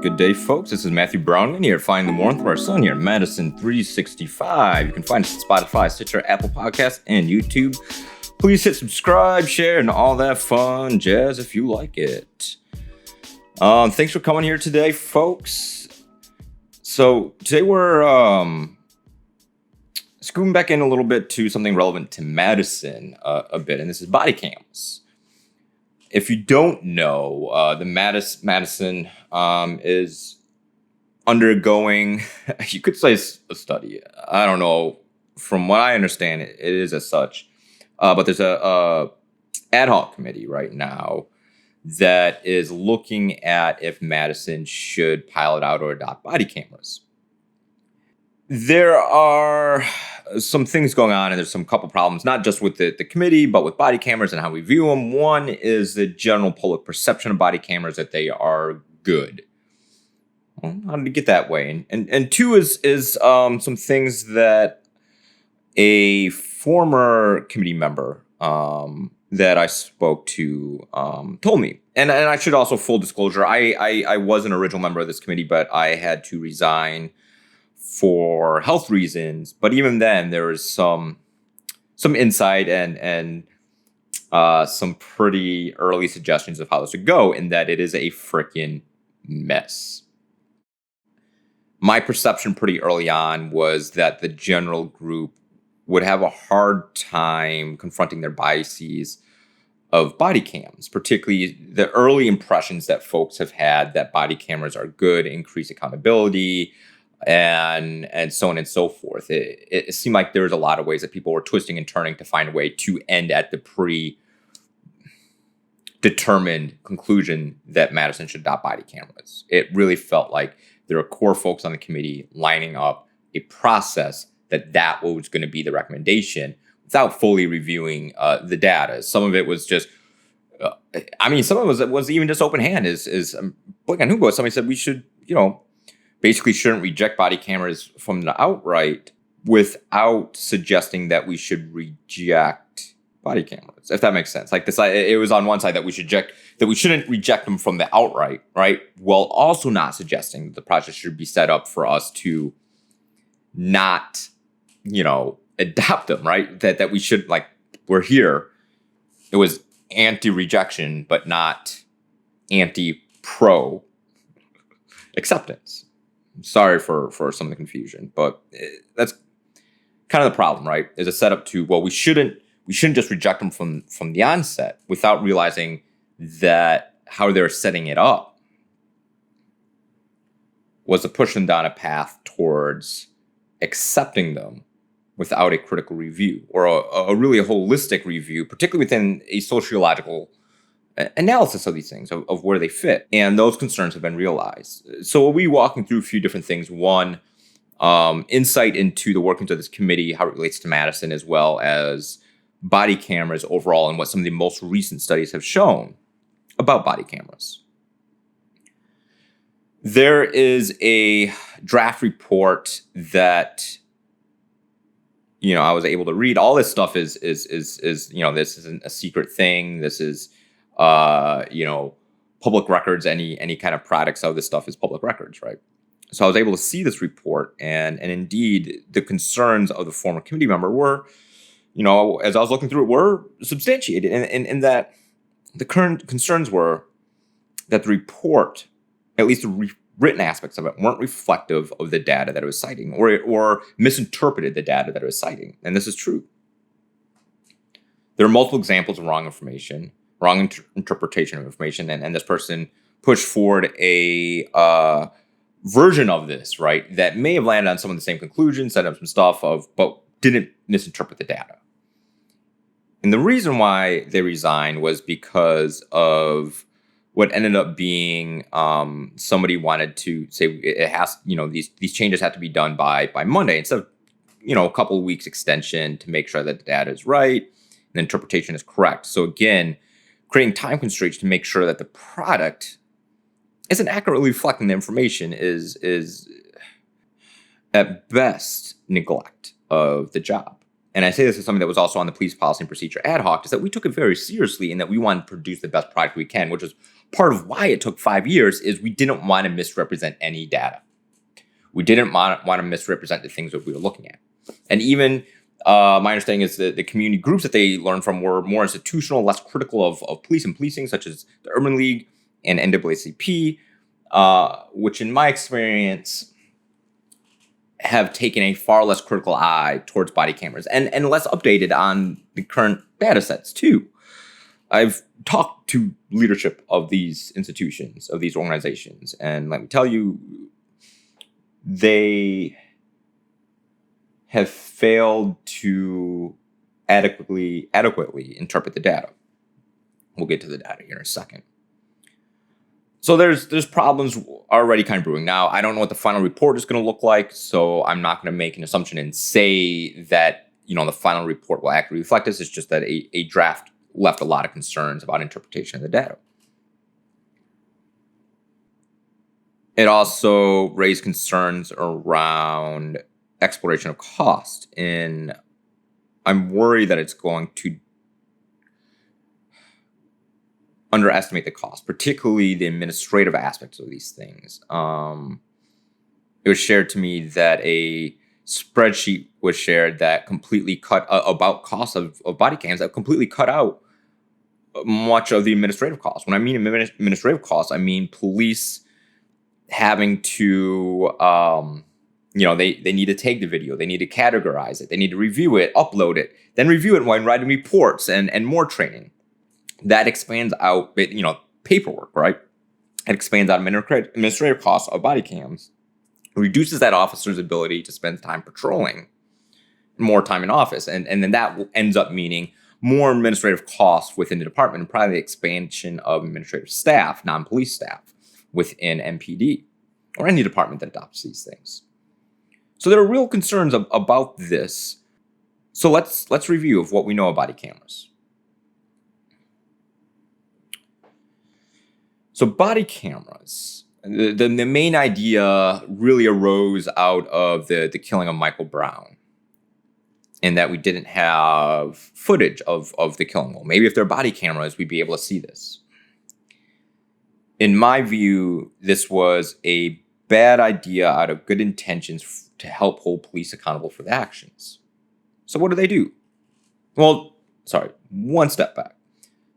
Good day, folks. This is Matthew Brownman here at Find the Warmth. We're still here, Madison 365. You can find us at Spotify, Stitcher, Apple Podcasts, and YouTube. Please hit subscribe, share, and all that fun jazz if you like it. Thanks for coming here today, folks. So today we're scooping back in a little bit to something relevant to Madison a bit, and this is body cams. If you don't know, the Madison is undergoing, you could say a study. I don't know. From what I understand, it is as such. But there's a ad hoc committee right now that is looking at if Madison should pilot out or adopt body cameras. There are some things going on, and there's some couple problems, not just with the committee, but with body cameras and how we view them. One is the general public perception of body cameras, that they are good. Well, how did it get that way? And two is some things that a former committee member that I spoke to told me. And I should also, full disclosure, I was an original member of this committee, but I had to resign for health reasons. But even then, there was some insight and some pretty early suggestions of how this would go, in that it is a freaking mess. My perception pretty early on was that the general group would have a hard time confronting their biases of body cams, particularly the early impressions that folks have had that body cameras are good, increase accountability, and so on and so forth. It seemed like there was a lot of ways that people were twisting and turning to find a way to end at the predetermined conclusion that Madison should adopt body cameras. It really felt like there were core folks on the committee lining up a process that was going to be the recommendation without fully reviewing the data. Some of it was just, some of it was even just open hand. Like on Hugo, somebody said we should, basically shouldn't reject body cameras from the outright without suggesting that we should reject body cameras, if that makes sense. Like this, it was on one side that we shouldn't reject them from the outright, right? While also not suggesting that the project should be set up for us to not, adopt them, right? That we should, like, we're here. It was anti-rejection, but not anti-pro acceptance. Sorry for some of the confusion, but that's kind of the problem, right? Is a setup to, well, we shouldn't just reject them from the onset without realizing that how they're setting it up was to push them down a path towards accepting them without a critical review or a really holistic review, particularly within a sociological analysis of these things, of where they fit. And those concerns have been realized. So we'll be walking through a few different things. One, insight into the workings of this committee, how it relates to Madison, as well as body cameras overall and what some of the most recent studies have shown about body cameras. There is a draft report that I was able to read. All this stuff is this isn't a secret thing. This is public records. Any kind of products of this stuff is public records, right? So I was able to see this report, and indeed the concerns of the former committee member were, as I was looking through it, were substantiated, in that the current concerns were that the report, at least the written aspects of it, weren't reflective of the data that it was citing, or misinterpreted the data that it was citing. And this is true. There are multiple examples of wrong information, wrong interpretation of information, and this person pushed forward a version of this, right, that may have landed on some of the same conclusions, set up some stuff but didn't misinterpret the data. And the reason why they resigned was because of what ended up being somebody wanted to say it has, these changes have to be done by Monday, instead of, a couple of weeks extension to make sure that the data is right and the interpretation is correct. So again, creating time constraints to make sure that the product isn't accurately reflecting the information is at best neglect of the job. and I say this as something that was also on the police policy and procedure ad hoc, is that we took it very seriously and that we wanted to produce the best product we can, which is part of why it took 5 years, is we didn't want to misrepresent any data. We didn't want to misrepresent the things that we were looking at. And even my understanding is that the community groups that they learned from were more institutional, less critical of police and policing, such as the Urban League and NAACP, which in my experience have taken a far less critical eye towards body cameras and less updated on the current data sets too. I've talked to leadership of these institutions, of these organizations, and let me tell you, they have failed to adequately interpret the data. We'll get to the data here in a second. So there's problems already kind of brewing. Now, I don't know what the final report is going to look like, so I'm not going to make an assumption and say that, the final report will accurately reflect this. It's just that a draft left a lot of concerns about interpretation of the data. It also raised concerns around exploration of cost, and I'm worried that it's going to underestimate the cost, particularly the administrative aspects of these things. It was shared to me that a spreadsheet was shared that completely cut about costs of body cams that completely cut out much of the administrative costs. When I mean administrative costs, I mean police having to, they need to take the video, they need to categorize it, they need to review it, upload it, then review it when writing reports and more training. That expands out, paperwork, right? It expands out administrative costs of body cams, reduces that officer's ability to spend time patrolling, more time in office. And then that ends up meaning more administrative costs within the department and probably the expansion of administrative staff, non-police staff within MPD or any department that adopts these things. So there are real concerns about this. So let's review of what we know of body cameras. So body cameras, the main idea really arose out of the killing of Michael Brown, and that we didn't have footage of the killing. Well, maybe if there are body cameras, we'd be able to see this. In my view, this was a bad idea out of good intentions to help hold police accountable for the actions. So what do? Well, one step back.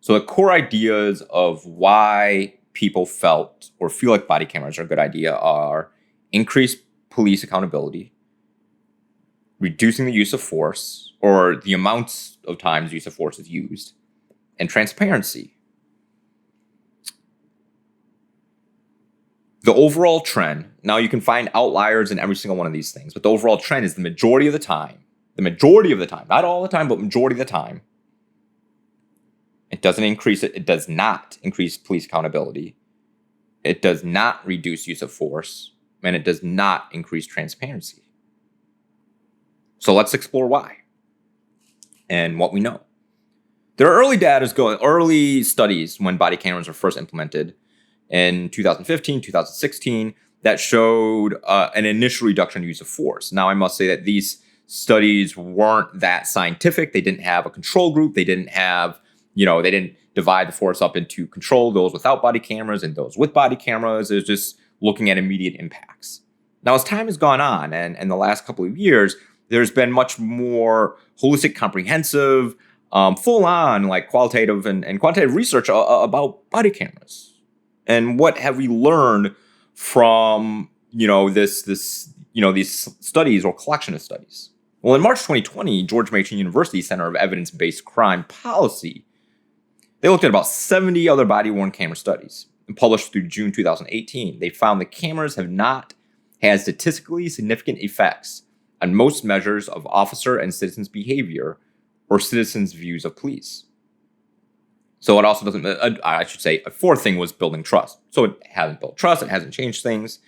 So the core ideas of why people felt or feel like body cameras are a good idea are increased police accountability, reducing the use of force or the amounts of times use of force is used, and transparency. The overall trend, now you can find outliers in every single one of these things, but the overall trend is the majority of the time, not all the time, but majority of the time, it does not increase police accountability. It does not reduce use of force, and it does not increase transparency. So let's explore why and what we know. There are early studies when body cameras were first implemented in 2015, 2016, that showed an initial reduction in use of force. Now, I must say that these studies weren't that scientific. They didn't have a control group. They didn't have they didn't divide the force up into control, those without body cameras and those with body cameras. It was just looking at immediate impacts. Now, as time has gone on, and in the last couple of years, there's been much more holistic, comprehensive, full-on, qualitative and quantitative research about body cameras. And what have we learned from, these studies or collection of studies? Well, in March 2020, George Mason University Center of Evidence-Based Crime Policy, they looked at about 70 other body-worn camera studies and published through June 2018. They found that cameras have not had statistically significant effects on most measures of officer and citizens' behavior or citizens' views of police. So it also doesn't, a fourth thing was building trust. So it hasn't built trust, it hasn't changed things.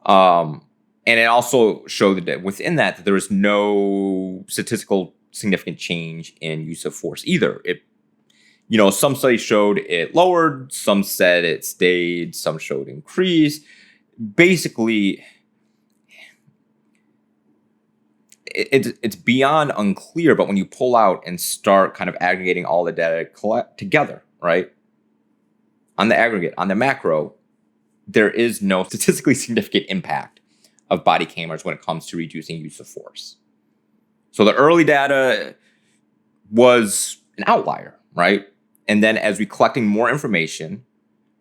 And it also showed that within that there was no statistical significant change in use of force either. Some studies showed it lowered, some said it stayed, some showed increased. Basically, it's beyond unclear, but when you pull out and start kind of aggregating all the data together, right? On the aggregate, on the macro, there is no statistically significant impact of body cameras when it comes to reducing use of force. So the early data was an outlier, right? And then as we collecting more information,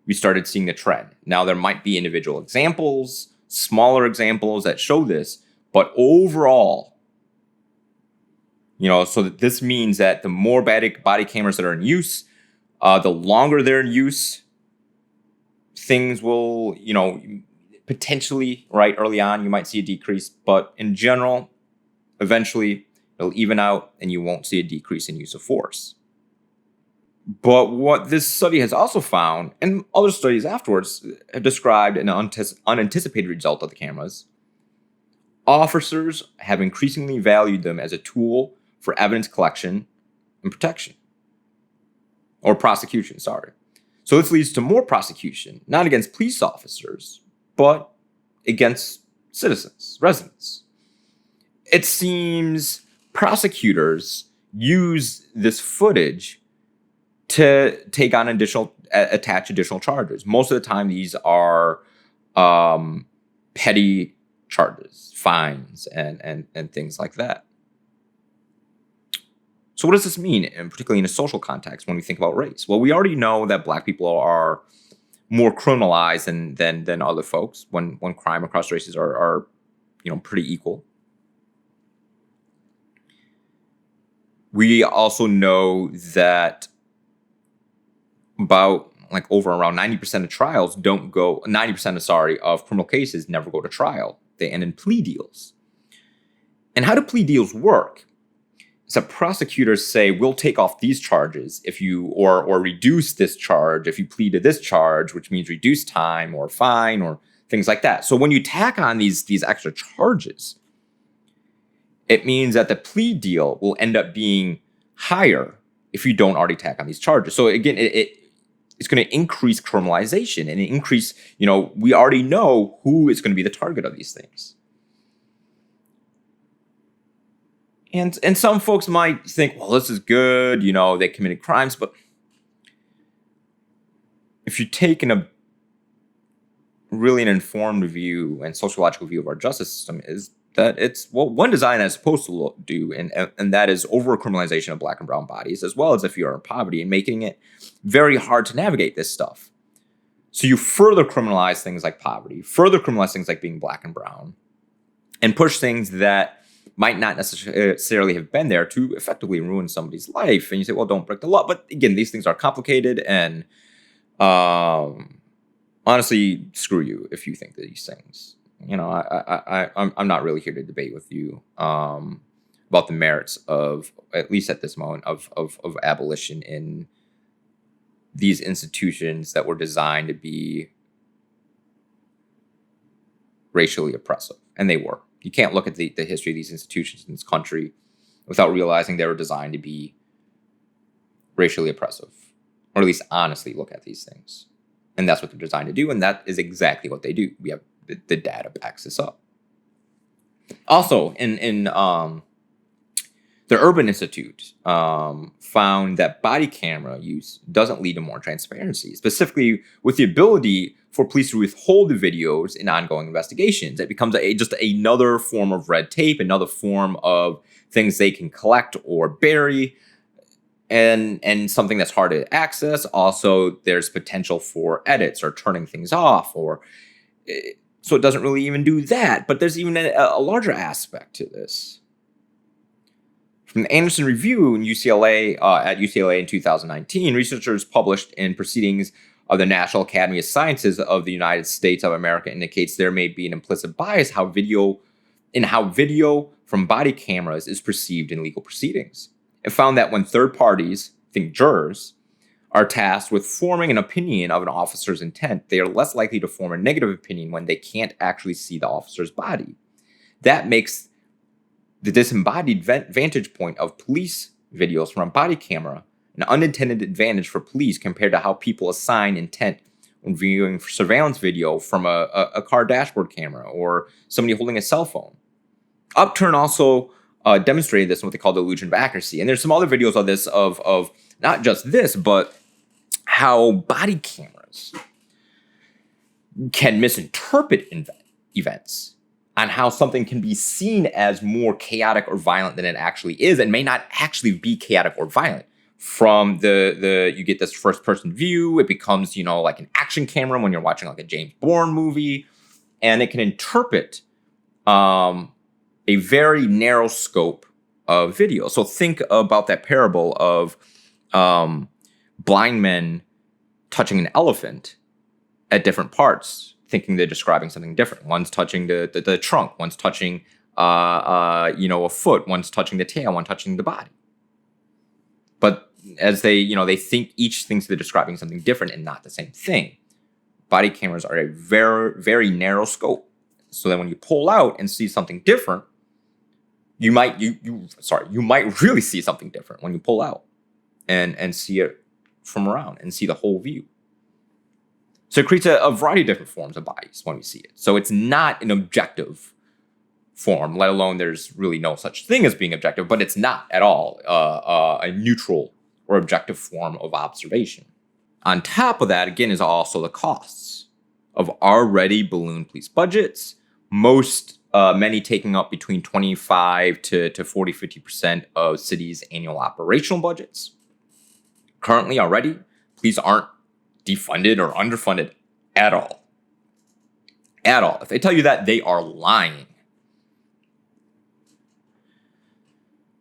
we started seeing the trend. Now there might be individual examples, smaller examples that show this, but overall, so that this means that the more body cameras that are in use, the longer they're in use, things will, potentially, right, early on, you might see a decrease, but in general, eventually it'll even out and you won't see a decrease in use of force. But what this study has also found, and other studies afterwards have described an unanticipated result of the cameras, officers have increasingly valued them as a tool for evidence collection and protection. Or prosecution, sorry. So this leads to more prosecution, not against police officers, but against citizens, residents. It seems prosecutors use this footage to take on attach additional charges. Most of the time, these are petty charges, fines, and things like that. So what does this mean, and particularly in a social context when we think about race? Well, we already know that Black people are more criminalized than other folks when crime across races are pretty equal. We also know that about around 90% of trials of criminal cases never go to trial. They end in plea deals. And how do plea deals work? So prosecutors say, we'll take off these charges if you, or reduce this charge if you plead to this charge, which means reduce time or fine or things like that. So when you tack on these extra charges, it means that the plea deal will end up being higher if you don't already tack on these charges. So again, it's going to increase criminalization and increase, we already know who is going to be the target of these things. And some folks might think, well, this is good, they committed crimes, but if you're taking an informed view and sociological view of our justice system, is that it's what one design is supposed to do, and that is over-criminalization of Black and brown bodies, as well as if you are in poverty, and making it very hard to navigate this stuff. So you further criminalize things like poverty, further criminalize things like being Black and brown, and push things that might not necessarily have been there to effectively ruin somebody's life. And you say, well, don't break the law. But again, these things are complicated, and honestly, screw you if you think these things. I'm not really here to debate with you about the merits of, at least at this moment, of abolition in these institutions that were designed to be racially oppressive, and they were. You can't look at the history of these institutions in this country without realizing they were designed to be racially oppressive, or at least honestly look at these things. And that's what they're designed to do, and that is exactly what they do. We have the data backs this up. Also, in the Urban Institute found that body camera use doesn't lead to more transparency, specifically with the ability for police to withhold the videos in ongoing investigations. It becomes just another form of red tape, another form of things they can collect or bury, and something that's hard to access. Also, there's potential for edits or turning things off, so it doesn't really even do that. But there's even a larger aspect to this. From the Anderson Review in UCLA, at UCLA in 2019, researchers published in Proceedings of the National Academy of Sciences of the United States of America indicates there may be an implicit bias how video from body cameras is perceived in legal proceedings. It found that when third parties, think jurors, are tasked with forming an opinion of an officer's intent, they are less likely to form a negative opinion when they can't actually see the officer's body. That makes the disembodied vantage point of police videos from a body camera an unintended advantage for police compared to how people assign intent when viewing surveillance video from a car dashboard camera or somebody holding a cell phone. Upturn also demonstrated this in what they call the illusion of accuracy. And there's some other videos of this, of not just this, but how body cameras can misinterpret events, on how something can be seen as more chaotic or violent than it actually is, and may not actually be chaotic or violent. From you get this first person view, it becomes, like an action camera when you're watching like a James Bourne movie, and it can interpret a very narrow scope of video. So think about that parable of blind men touching an elephant at different parts, thinking they're describing something different. One's touching the trunk, one's touching a foot, one's touching the tail, one touching the body. But as they think each thinks they're describing something different and not the same thing. Body cameras are a very, very narrow scope. So that when you pull out and see something different, you might really see something different when you pull out and see it from around and see the whole view. So it creates a variety of different forms of bodies when we see it. So it's not an objective form, let alone there's really no such thing as being objective, but it's not at all a neutral or objective form of observation. On top of that, again, is also the costs of already ballooned police budgets, many taking up between 25 to 40, 50% of cities' annual operational budgets. Currently, already, police aren't defunded or underfunded at all. At all. If they tell you that, they are lying.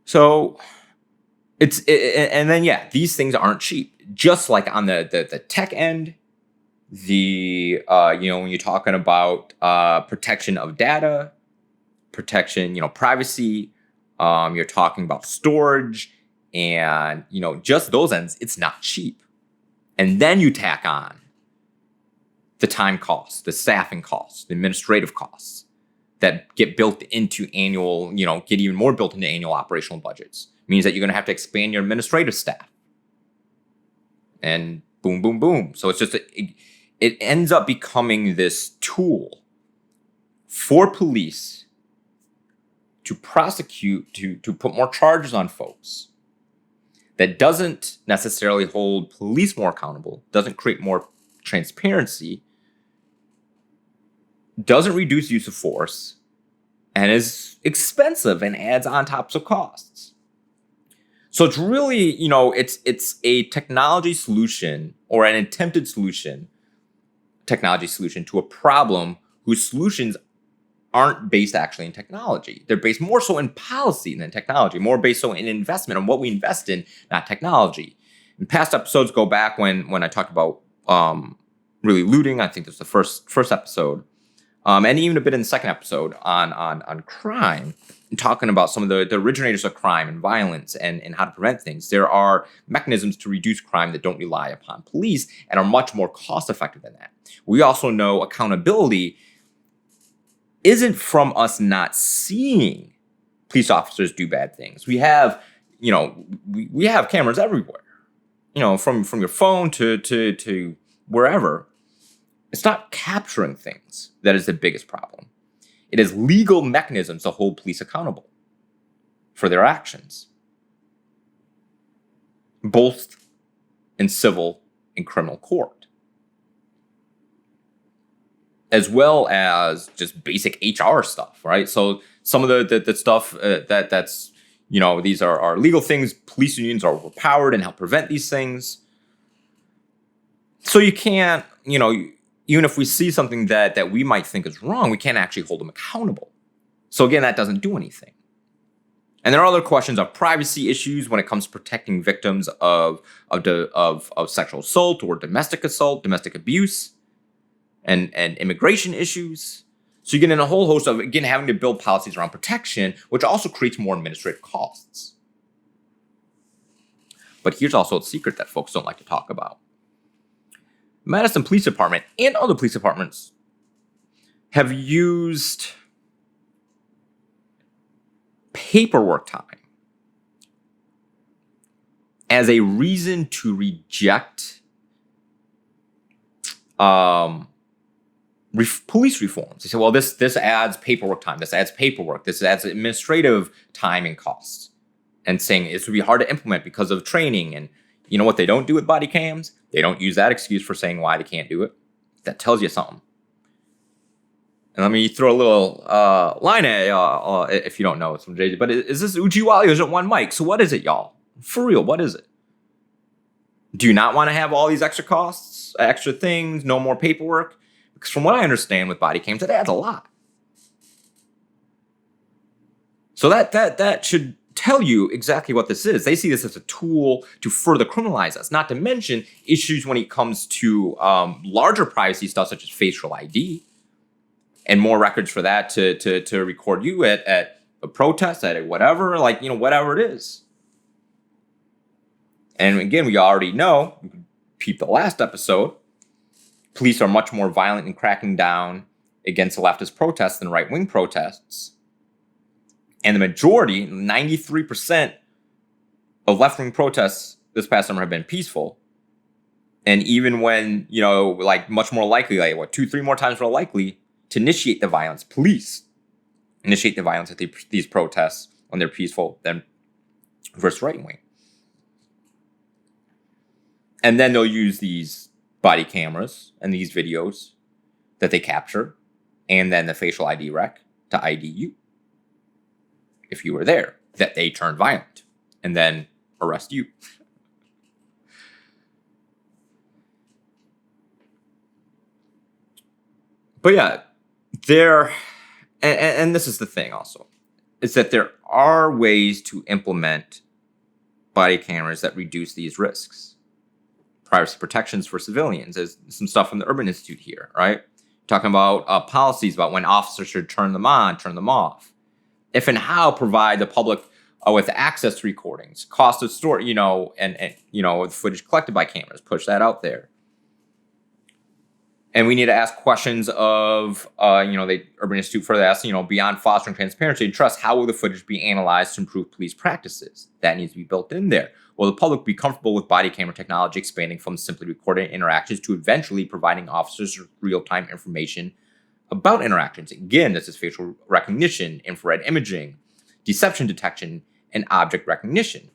So these things aren't cheap. Just like on the tech end, when you're talking about protection of data, protection, privacy, you're talking about storage, and just those ends, it's not cheap. And then you tack on the time costs, the staffing costs, the administrative costs that get built into annual, get even more built into annual operational budgets. It means that you're going to have to expand your administrative staff. And boom, boom, boom. So it's just, it ends up becoming this tool for police to prosecute, to put more charges on folks, that doesn't necessarily hold police more accountable, doesn't create more transparency, doesn't reduce use of force, and is expensive and adds on top of costs. So it's really, it's a technology solution, or an attempted technology solution to a problem whose solutions aren't based actually in technology. They're based more so in policy than technology, more based so in investment, on what we invest in, not technology. In past episodes, go back when I talked about really looting. I think this was the first episode, and even a bit in the second episode on crime, and talking about some of the originators of crime and violence and how to prevent things. There are mechanisms to reduce crime that don't rely upon police and are much more cost effective than that. We also know accountability isn't from us not seeing police officers do bad things. We have, we have cameras everywhere, from your phone to wherever. It's not capturing things that is the biggest problem. It is legal mechanisms to hold police accountable for their actions, both in civil and criminal court, as well as just basic HR stuff, right? So some of the stuff that's, these are legal things. Police unions are overpowered and help prevent these things. So you can't, even if we see something that we might think is wrong, we can't actually hold them accountable. So again, that doesn't do anything. And there are other questions of privacy issues when it comes to protecting victims of sexual assault or domestic assault, domestic abuse, and immigration issues. So you get in a whole host of, again, having to build policies around protection, which also creates more administrative costs. But here's also a secret that folks don't like to talk about. Madison Police Department and other police departments have used paperwork time as a reason to reject police reforms. They say, well, this adds paperwork time. This adds paperwork. This adds administrative time and costs. And saying this would be hard to implement because of training. And you know what they don't do with body cams? They don't use that excuse for saying why they can't do it. That tells you something. And let me throw a little line at if you don't know it's from Jay-Z. But is this Uchiwali or is it one mic? So what is it, y'all? For real, what is it? Do you not want to have all these extra costs, extra things, no more paperwork? Because from what I understand with body cams, it adds a lot. So that should tell you exactly what this is. They see this as a tool to further criminalize us, not to mention issues when it comes to larger privacy stuff such as facial ID and more records for that to record you at a protest, at a whatever, whatever it is. And again, we already know, peep the last episode, police are much more violent in cracking down against leftist protests than right-wing protests. And the majority, 93% of left-wing protests this past summer have been peaceful. And even when, much more likely, 2-3 more times more likely to initiate the violence, police initiate the violence at these protests when they're peaceful than versus right-wing. And then they'll use these body cameras and these videos that they capture and then the facial ID rec to ID you. If you were there, that they turned violent and then arrest you. But yeah, and this is the thing also, is that there are ways to implement body cameras that reduce these risks. Privacy protections for civilians. There's some stuff from the Urban Institute here, right? Talking about policies about when officers should turn them on, turn them off. If and how provide the public with access to recordings, cost of store, and the footage collected by cameras, push that out there. And we need to ask questions of, the Urban Institute further asks, beyond fostering transparency and trust, how will the footage be analyzed to improve police practices? That needs to be built in there. Will the public be comfortable with body camera technology expanding from simply recording interactions to eventually providing officers real-time information about interactions? Again, this is facial recognition, infrared imaging, deception detection, and object recognition.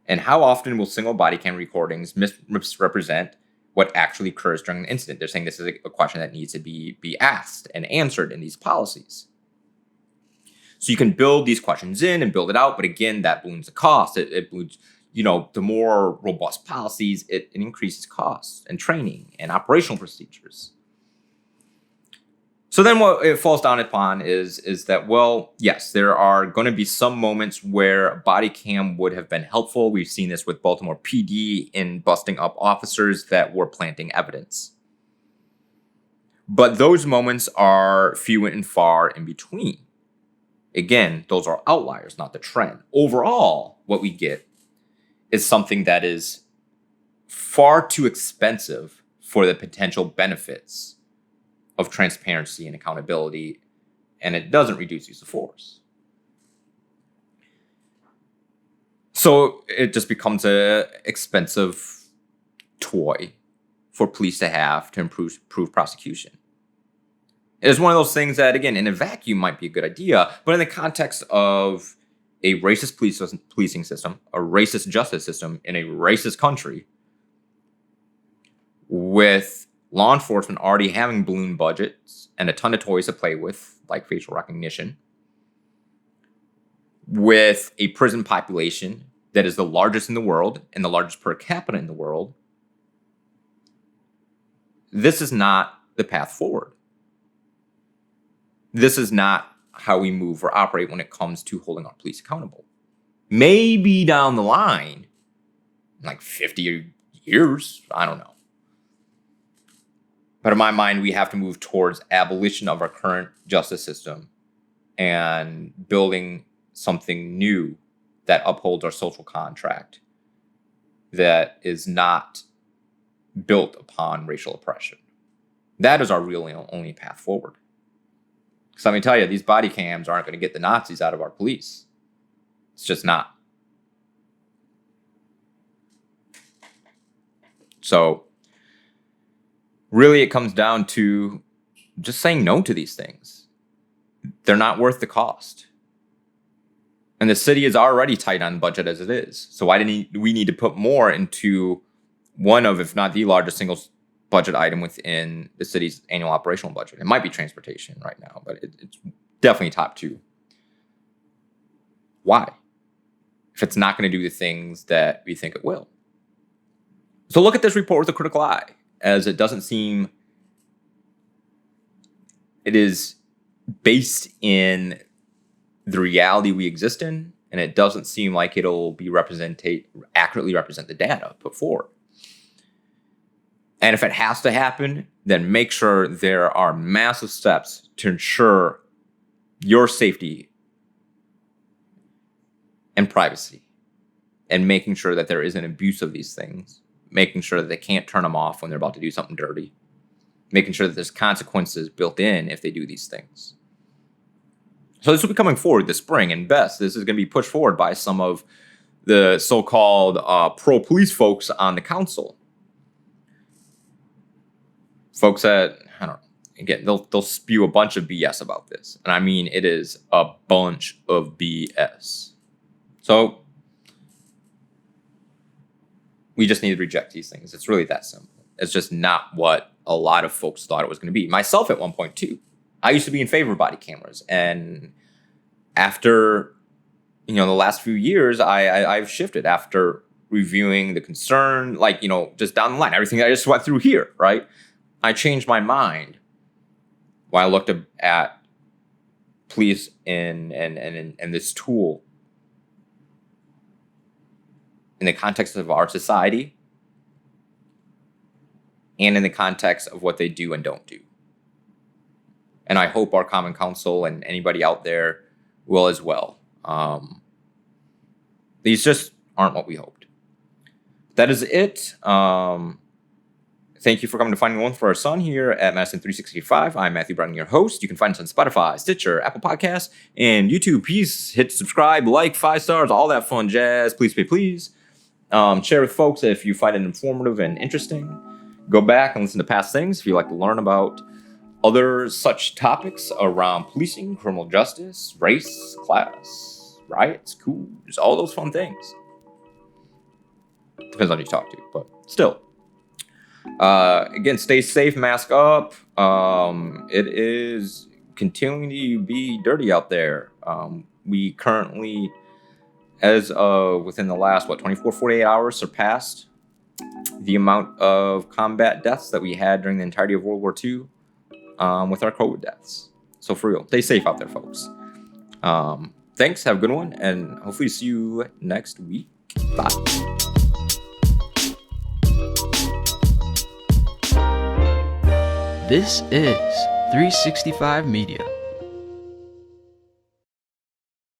And how often will single body cam recordings misrepresent what actually occurs during an incident? They're saying this is a question that needs to be asked and answered in these policies. So you can build these questions in and build it out, but again, that balloons the cost. It balloons, the more robust policies, it increases costs and training and operational procedures. So then what it falls down upon is that, well, yes, there are going to be some moments where a body cam would have been helpful. We've seen this with Baltimore PD in busting up officers that were planting evidence. But those moments are few and far in between. Again, those are outliers, not the trend. Overall, what we get is something that is far too expensive for the potential benefits of transparency and accountability, and it doesn't reduce use of force. So it just becomes an expensive toy for police to have to improve prosecution. It is one of those things that, again, in a vacuum might be a good idea, but in the context of a racist policing system, a racist justice system in a racist country, with law enforcement already having balloon budgets and a ton of toys to play with, like facial recognition, with a prison population that is the largest in the world and the largest per capita in the world, this is not the path forward. This is not how we move or operate when it comes to holding our police accountable. Maybe down the line, like 50 years, I don't know. But in my mind, we have to move towards abolition of our current justice system and building something new that upholds our social contract that is not built upon racial oppression. That is our really only path forward. Because let me tell you, these body cams aren't going to get the Nazis out of our police. It's just not. So really it comes down to just saying no to these things. They're not worth the cost. And the city is already tight on budget as it is. So why do we need to put more into one of, if not the largest single budget item within the city's annual operational budget? It might be transportation right now, but it's definitely top two. Why? If it's not going to do the things that we think it will. So look at this report with a critical eye, as it doesn't seem it is based in the reality we exist in, and it doesn't seem like it'll be accurately represent the data put forward. And if it has to happen, then make sure there are massive steps to ensure your safety and privacy, and making sure that there isn't abuse of these things, making sure that they can't turn them off when they're about to do something dirty, making sure that there's consequences built in if they do these things. So this will be coming forward this spring, and best, this is going to be pushed forward by some of the so-called pro-police folks on the council. Folks that, I don't know, again, they'll spew a bunch of BS about this. And I mean, it is a bunch of BS. So we just need to reject these things. It's really that simple. It's just not what a lot of folks thought it was going to be. Myself at one point too. I used to be in favor of body cameras, and after the last few years, I've shifted after reviewing the concern, just down the line, everything I just went through here, right? I changed my mind when I looked at police and this tool in the context of our society and in the context of what they do and don't do. And I hope our Common Council and anybody out there will as well. These just aren't what we hoped. That is it. Thank you for coming to Finding the One for Our Son here at Madison 365. I'm Matthew Brown, your host. You can find us on Spotify, Stitcher, Apple Podcasts, and YouTube. Please hit subscribe, like, 5 stars, all that fun jazz. Please pay, please. Share with folks if you find it informative and interesting. Go back and listen to past things if you like to learn about other such topics around policing, criminal justice, race, class, riots, coups, all those fun things. Depends on who you talk to, but still. Again, stay safe, mask up. It is continuing to be dirty out there. We currently, as of within the last, 24, 48 hours, surpassed the amount of combat deaths that we had during the entirety of World War II. With our COVID deaths. So for real, stay safe out there, folks. Thanks, have a good one, and hopefully see you next week. Bye. This is 365 Media.